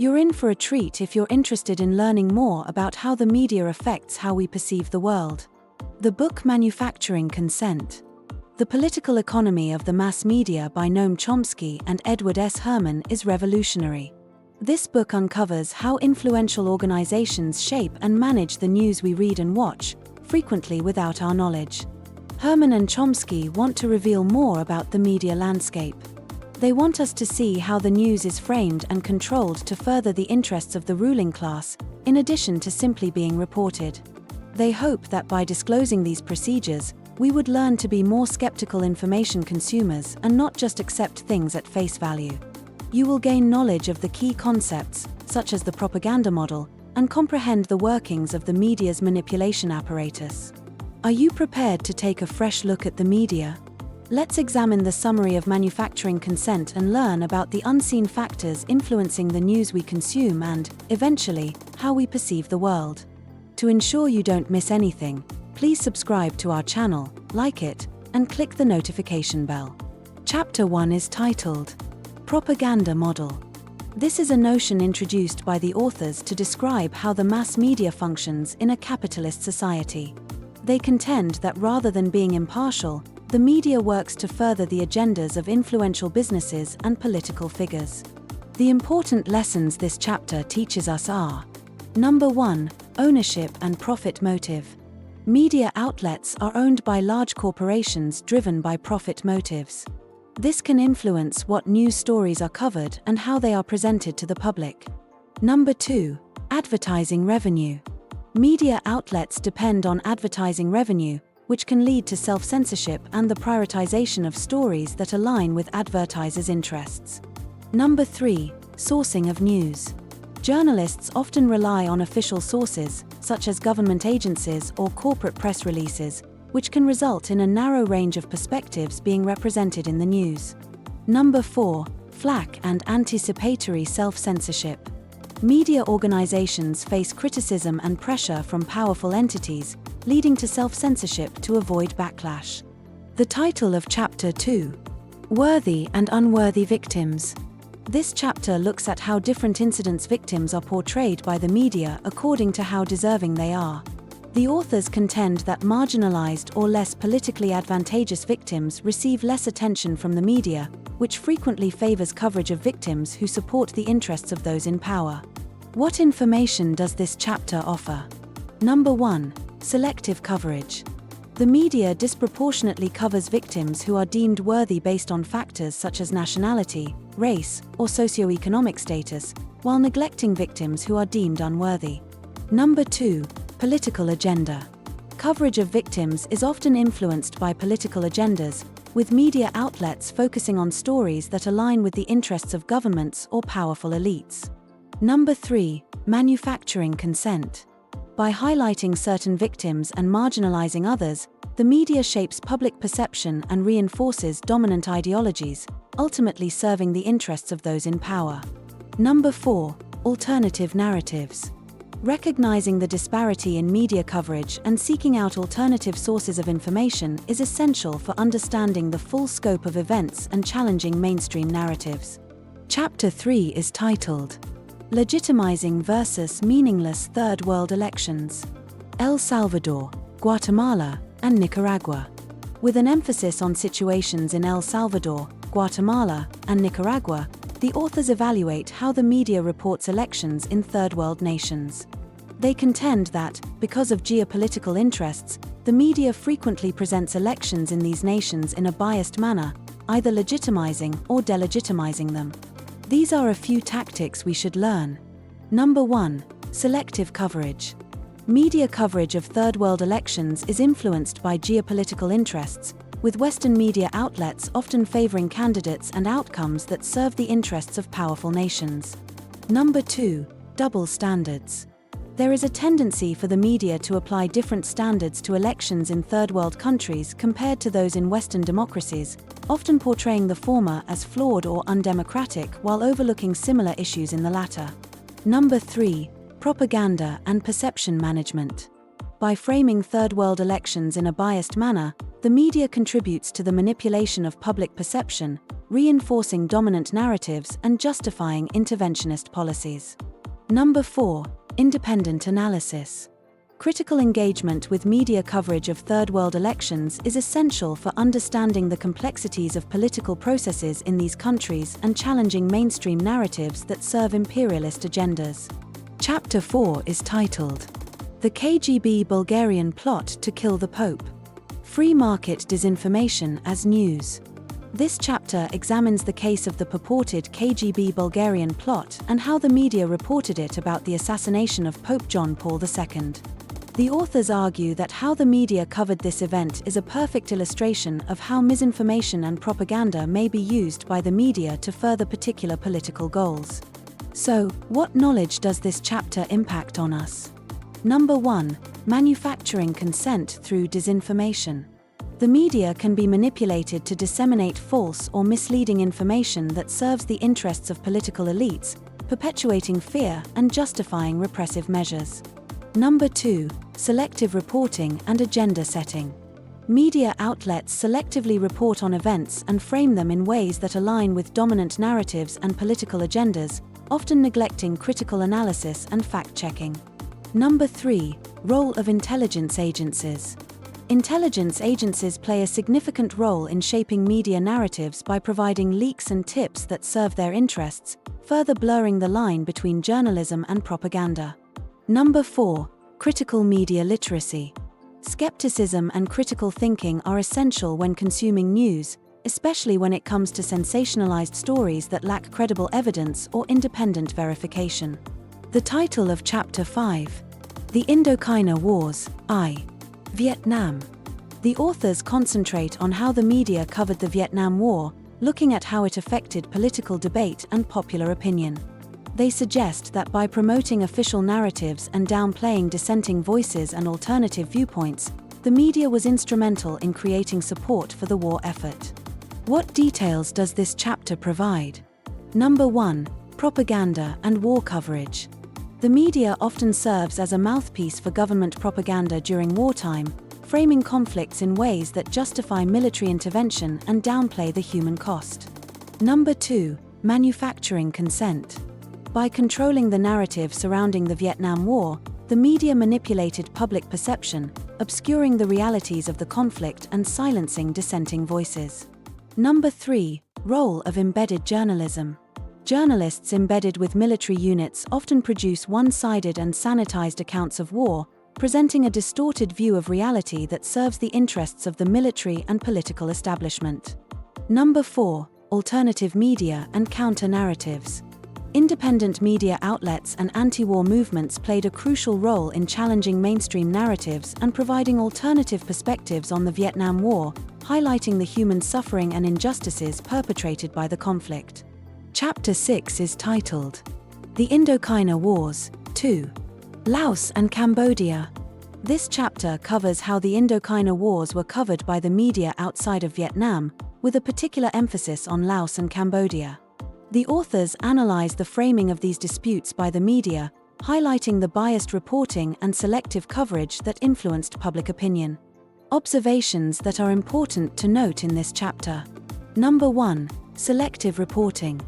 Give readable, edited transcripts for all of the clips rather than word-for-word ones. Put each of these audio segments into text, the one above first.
You're in for a treat if you're interested in learning more about how the media affects how we perceive the world. The Book Manufacturing Consent. The Political Economy of the Mass Media by Noam Chomsky and Edward S. Herman is revolutionary. This book uncovers how influential organizations shape and manage the news we read and watch, frequently without our knowledge. Herman and Chomsky want to reveal more about the media landscape. They want us to see how the news is framed and controlled to further the interests of the ruling class, in addition to simply being reported. They hope that by disclosing these procedures, we would learn to be more skeptical information consumers and not just accept things at face value. You will gain knowledge of the key concepts, such as the propaganda model, and comprehend the workings of the media's manipulation apparatus. Are you prepared to take a fresh look at the media? Let's examine the summary of manufacturing consent and learn about the unseen factors influencing the news we consume and, eventually, how we perceive the world. To ensure you don't miss anything, please subscribe to our channel, like it, and click the notification bell. Chapter 1 is titled Propaganda Model. This is a notion introduced by the authors to describe how the mass media functions in a capitalist society. They contend that rather than being impartial, the media works to further the agendas of influential businesses and political figures. The important lessons this chapter teaches us are: Number 1, ownership and profit motive. Media outlets are owned by large corporations driven by profit motives. This can influence what news stories are covered and how they are presented to the public. Number 2, advertising revenue. Media outlets depend on advertising revenue, which can lead to self-censorship and the prioritization of stories that align with advertisers' interests. Number 3, sourcing of news. Journalists often rely on official sources, such as government agencies or corporate press releases, which can result in a narrow range of perspectives being represented in the news. Number 4, flack and anticipatory self-censorship. Media organizations face criticism and pressure from powerful entities, leading to self-censorship to avoid backlash. The title of Chapter 2: Worthy and Unworthy Victims. This chapter looks at how different incidents' victims are portrayed by the media according to how deserving they are. The authors contend that marginalized or less politically advantageous victims receive less attention from the media, which frequently favors coverage of victims who support the interests of those in power. What information does this chapter offer? Number 1, selective coverage. The media disproportionately covers victims who are deemed worthy based on factors such as nationality, race, or socioeconomic status, while neglecting victims who are deemed unworthy. Number 2, political agenda. Coverage of victims is often influenced by political agendas, with media outlets focusing on stories that align with the interests of governments or powerful elites. Number 3, manufacturing consent. By highlighting certain victims and marginalizing others, the media shapes public perception and reinforces dominant ideologies, ultimately serving the interests of those in power. Number 4, alternative narratives. Recognizing the disparity in media coverage and seeking out alternative sources of information is essential for understanding the full scope of events and challenging mainstream narratives. Chapter 3 is titled Legitimizing versus Meaningless Third World Elections. El Salvador, Guatemala, and Nicaragua. With an emphasis on situations in El Salvador, Guatemala, and Nicaragua, the authors evaluate how the media reports elections in third world nations. They contend that, because of geopolitical interests, the media frequently presents elections in these nations in a biased manner, either legitimizing or delegitimizing them. These are a few tactics we should learn. Number 1, selective coverage. Media coverage of third world elections is influenced by geopolitical interests, with Western media outlets often favoring candidates and outcomes that serve the interests of powerful nations. Number 2, double standards. There is a tendency for the media to apply different standards to elections in third world countries compared to those in Western democracies, often portraying the former as flawed or undemocratic while overlooking similar issues in the latter. Number 3, propaganda and perception management. By framing third world elections in a biased manner, the media contributes to the manipulation of public perception, reinforcing dominant narratives and justifying interventionist policies. Number 4. Independent analysis. Critical engagement with media coverage of Third World elections is essential for understanding the complexities of political processes in these countries and challenging mainstream narratives that serve imperialist agendas. Chapter 4 is titled, "The KGB Bulgarian Plot to Kill the Pope. Free Market Disinformation as News." This chapter examines the case of the purported KGB Bulgarian plot and how the media reported it about the assassination of Pope John Paul II. The authors argue that how the media covered this event is a perfect illustration of how misinformation and propaganda may be used by the media to further particular political goals. So, what knowledge does this chapter impact on us? Number 1. Manufacturing consent through disinformation. The media can be manipulated to disseminate false or misleading information that serves the interests of political elites, perpetuating fear and justifying repressive measures. Number 2. Selective reporting and agenda setting. Media outlets selectively report on events and frame them in ways that align with dominant narratives and political agendas, often neglecting critical analysis and fact-checking. Number 3. Role of intelligence agencies. Intelligence agencies play a significant role in shaping media narratives by providing leaks and tips that serve their interests, further blurring the line between journalism and propaganda. Number 4. Critical media literacy. Skepticism and critical thinking are essential when consuming news, especially when it comes to sensationalized stories that lack credible evidence or independent verification. The title of Chapter 5. The Indochina Wars, I. Vietnam. The authors concentrate on how the media covered the Vietnam War, looking at how it affected political debate and popular opinion. They suggest that by promoting official narratives and downplaying dissenting voices and alternative viewpoints, the media was instrumental in creating support for the war effort. What details does this chapter provide? Number 1. Propaganda and war coverage. The media often serves as a mouthpiece for government propaganda during wartime, framing conflicts in ways that justify military intervention and downplay the human cost. Number 2. Manufacturing consent. By controlling the narrative surrounding the Vietnam War, the media manipulated public perception, obscuring the realities of the conflict and silencing dissenting voices. Number 3. Role of embedded journalism. Journalists embedded with military units often produce one-sided and sanitized accounts of war, presenting a distorted view of reality that serves the interests of the military and political establishment. Number 4. Alternative media and counter-narratives. Independent media outlets and anti-war movements played a crucial role in challenging mainstream narratives and providing alternative perspectives on the Vietnam War, highlighting the human suffering and injustices perpetrated by the conflict. Chapter 6 is titled, The Indochina Wars, 2. Laos and Cambodia. This chapter covers how the Indochina Wars were covered by the media outside of Vietnam, with a particular emphasis on Laos and Cambodia. The authors analyze the framing of these disputes by the media, highlighting the biased reporting and selective coverage that influenced public opinion. Observations that are important to note in this chapter. Number 1. Selective reporting.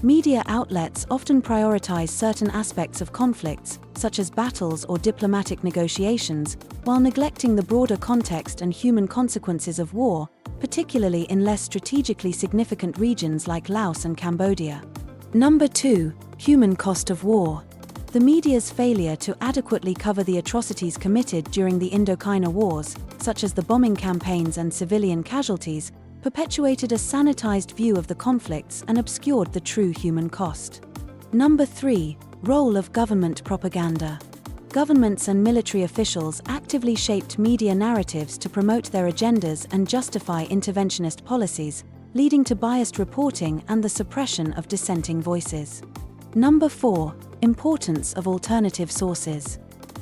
Media outlets often prioritize certain aspects of conflicts, such as battles or diplomatic negotiations, while neglecting the broader context and human consequences of war, particularly in less strategically significant regions like Laos and Cambodia. Number 2. Human cost of war. The media's failure to adequately cover the atrocities committed during the Indochina Wars, such as the bombing campaigns and civilian casualties, perpetuated a sanitized view of the conflicts and obscured the true human cost. Number 3. Role of government propaganda. Governments and military officials actively shaped media narratives to promote their agendas and justify interventionist policies, leading to biased reporting and the suppression of dissenting voices. Number 4. Importance of alternative sources.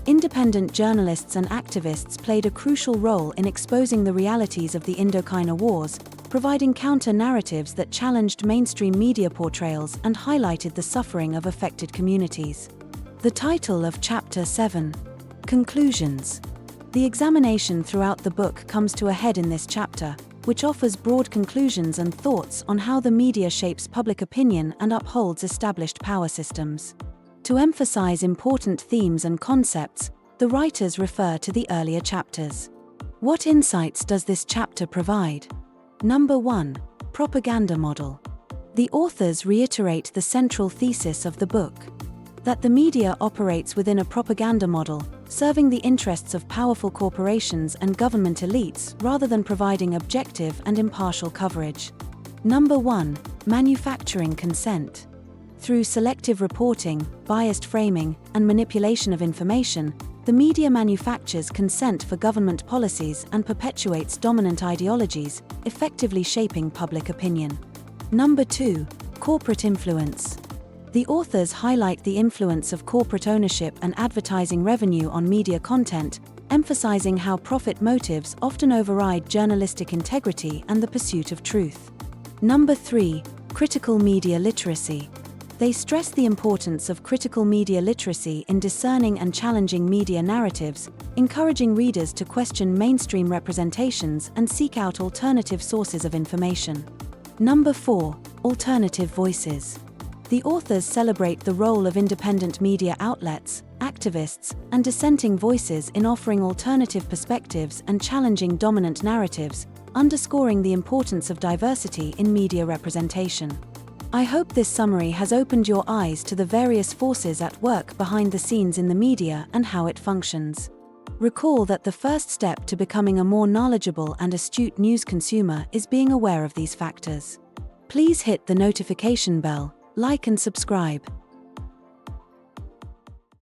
Independent journalists and activists played a crucial role in exposing the realities of the Indochina Wars, providing counter-narratives that challenged mainstream media portrayals and highlighted the suffering of affected communities. The title of Chapter 7. Conclusions. The examination throughout the book comes to a head in this chapter, which offers broad conclusions and thoughts on how the media shapes public opinion and upholds established power systems. To emphasize important themes and concepts, the writers refer to the earlier chapters. What insights does this chapter provide? Number 1. Propaganda model. The authors reiterate the central thesis of the book, that the media operates within a propaganda model, serving the interests of powerful corporations and government elites rather than providing objective and impartial coverage. Number 1. Manufacturing consent. Through selective reporting, biased framing, and manipulation of information, the media manufactures consent for government policies and perpetuates dominant ideologies, effectively shaping public opinion. Number 2. Corporate influence. The authors highlight the influence of corporate ownership and advertising revenue on media content, emphasizing how profit motives often override journalistic integrity and the pursuit of truth. Number 3. Critical media literacy. They stress the importance of critical media literacy in discerning and challenging media narratives, encouraging readers to question mainstream representations and seek out alternative sources of information. Number 4. Alternative voices. The authors celebrate the role of independent media outlets, activists, and dissenting voices in offering alternative perspectives and challenging dominant narratives, underscoring the importance of diversity in media representation. I hope this summary has opened your eyes to the various forces at work behind the scenes in the media and how it functions. Recall that the first step to becoming a more knowledgeable and astute news consumer is being aware of these factors. Please hit the notification bell, like and subscribe.